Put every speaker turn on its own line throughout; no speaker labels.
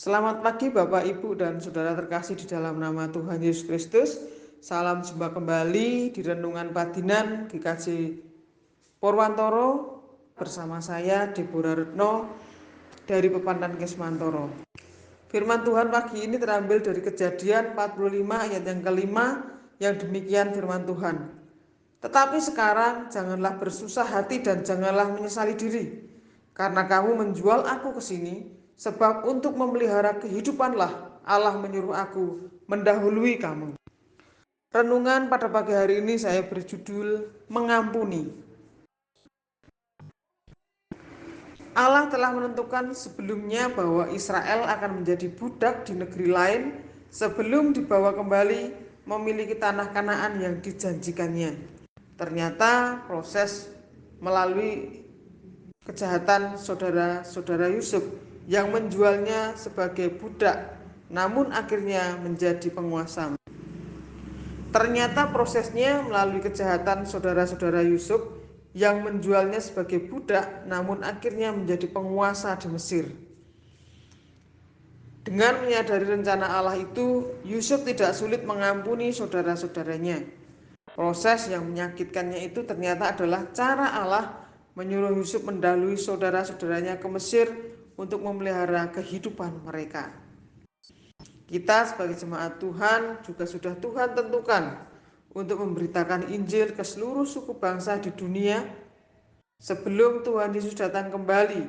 Selamat pagi Bapak, Ibu, dan Saudara terkasih di dalam nama Tuhan Yesus Kristus. Salam jumpa kembali di Renungan Padinan GKJ Purwantoro bersama saya Deborah Retno dari Pepandan Kesmantoro. Firman Tuhan pagi ini terambil dari Kejadian 45 ayat yang kelima, yang demikian firman Tuhan. Tetapi sekarang janganlah bersusah hati dan janganlah menyesali diri, karena kamu menjual aku ke sini, sebab untuk memelihara kehidupanlah Allah menyuruh aku mendahului kamu. Renungan pada pagi hari ini saya berjudul Mengampuni. Allah telah menentukan sebelumnya bahwa Israel akan menjadi budak di negeri lain sebelum dibawa kembali memiliki tanah Kanaan yang dijanjikannya. Ternyata proses melalui kejahatan saudara-saudara Yusuf yang menjualnya sebagai budak, namun akhirnya menjadi penguasa. Ternyata prosesnya melalui kejahatan saudara-saudara Yusuf yang menjualnya sebagai budak, namun akhirnya menjadi penguasa di Mesir. Dengan menyadari rencana Allah itu, Yusuf tidak sulit mengampuni saudara-saudaranya. Proses yang menyakitkannya itu ternyata adalah cara Allah menyuruh Yusuf mendahului saudara-saudaranya ke Mesir untuk memelihara kehidupan mereka. Kita sebagai jemaat Tuhan juga sudah Tuhan tentukan untuk memberitakan Injil ke seluruh suku bangsa di dunia sebelum Tuhan Yesus datang kembali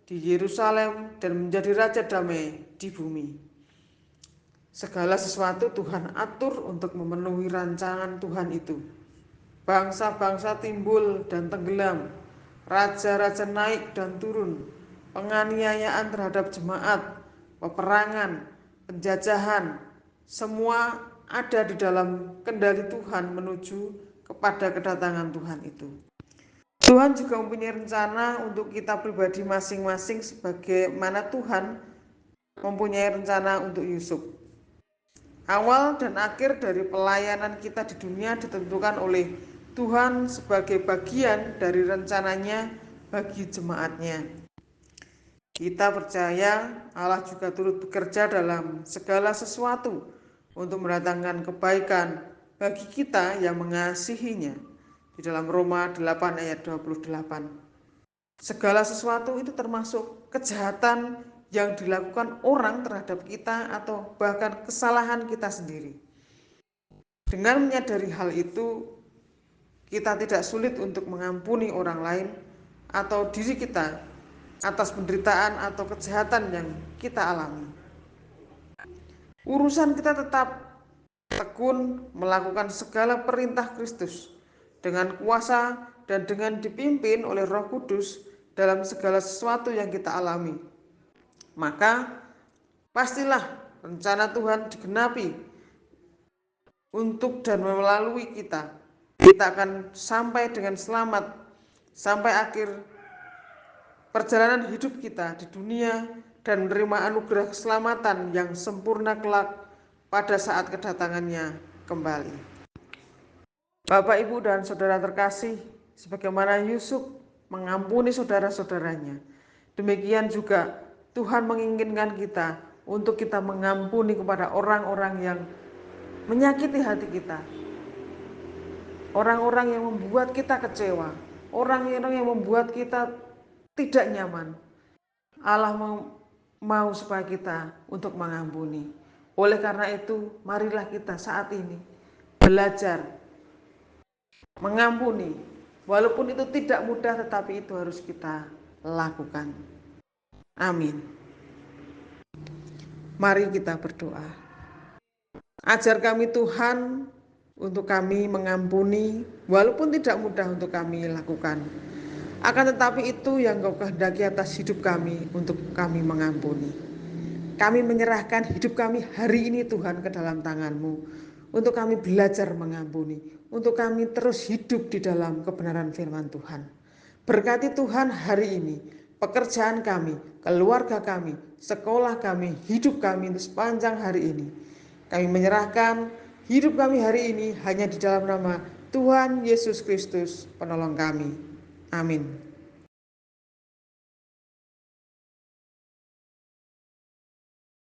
di Yerusalem dan menjadi Raja Damai di bumi. Segala sesuatu Tuhan atur untuk memenuhi rancangan Tuhan itu. Bangsa-bangsa timbul dan tenggelam, raja-raja naik dan turun, penganiayaan terhadap jemaat, peperangan, penjajahan, semua ada di dalam kendali Tuhan menuju kepada kedatangan Tuhan itu. Tuhan juga mempunyai rencana untuk kita pribadi masing-masing sebagaimana Tuhan mempunyai rencana untuk Yusuf. Awal dan akhir dari pelayanan kita di dunia ditentukan oleh Tuhan sebagai bagian dari rencananya bagi jemaatnya. Kita percaya Allah juga turut bekerja dalam segala sesuatu untuk mendatangkan kebaikan bagi kita yang mengasihinya. Di dalam Roma 8 ayat 28. Segala sesuatu itu termasuk kejahatan yang dilakukan orang terhadap kita atau bahkan kesalahan kita sendiri. Dengan menyadari hal itu, kita tidak sulit untuk mengampuni orang lain atau diri kita atas penderitaan atau kejahatan yang kita alami. Urusan kita tetap tekun melakukan segala perintah Kristus dengan kuasa dan dengan dipimpin oleh Roh Kudus dalam segala sesuatu yang kita alami. Maka pastilah rencana Tuhan digenapi untuk dan melalui kita. Kita akan sampai dengan selamat sampai akhir perjalanan hidup kita di dunia dan menerima anugerah keselamatan yang sempurna kelak pada saat kedatangannya kembali. Bapak, Ibu, dan saudara terkasih, sebagaimana Yusuf mengampuni saudara-saudaranya, demikian juga Tuhan menginginkan kita untuk kita mengampuni kepada orang-orang yang menyakiti hati kita, orang-orang yang membuat kita kecewa, orang-orang yang membuat kita tidak nyaman. Allah mau supaya kita untuk mengampuni. Oleh karena itu, marilah kita saat ini belajar mengampuni. Walaupun itu tidak mudah, tetapi itu harus kita lakukan. Amin. Mari kita berdoa. Ajar kami Tuhan untuk kami mengampuni, walaupun tidak mudah untuk kami lakukan. Akan tetapi itu yang Kau kehendaki atas hidup kami untuk kami mengampuni. Kami menyerahkan hidup kami hari ini Tuhan ke dalam tangan-Mu, untuk kami belajar mengampuni, untuk kami terus hidup di dalam kebenaran firman Tuhan. Berkati Tuhan hari ini, pekerjaan kami, keluarga kami, sekolah kami, hidup kami sepanjang hari ini. Kami menyerahkan hidup kami hari ini hanya di dalam nama Tuhan Yesus Kristus, penolong kami. Amin.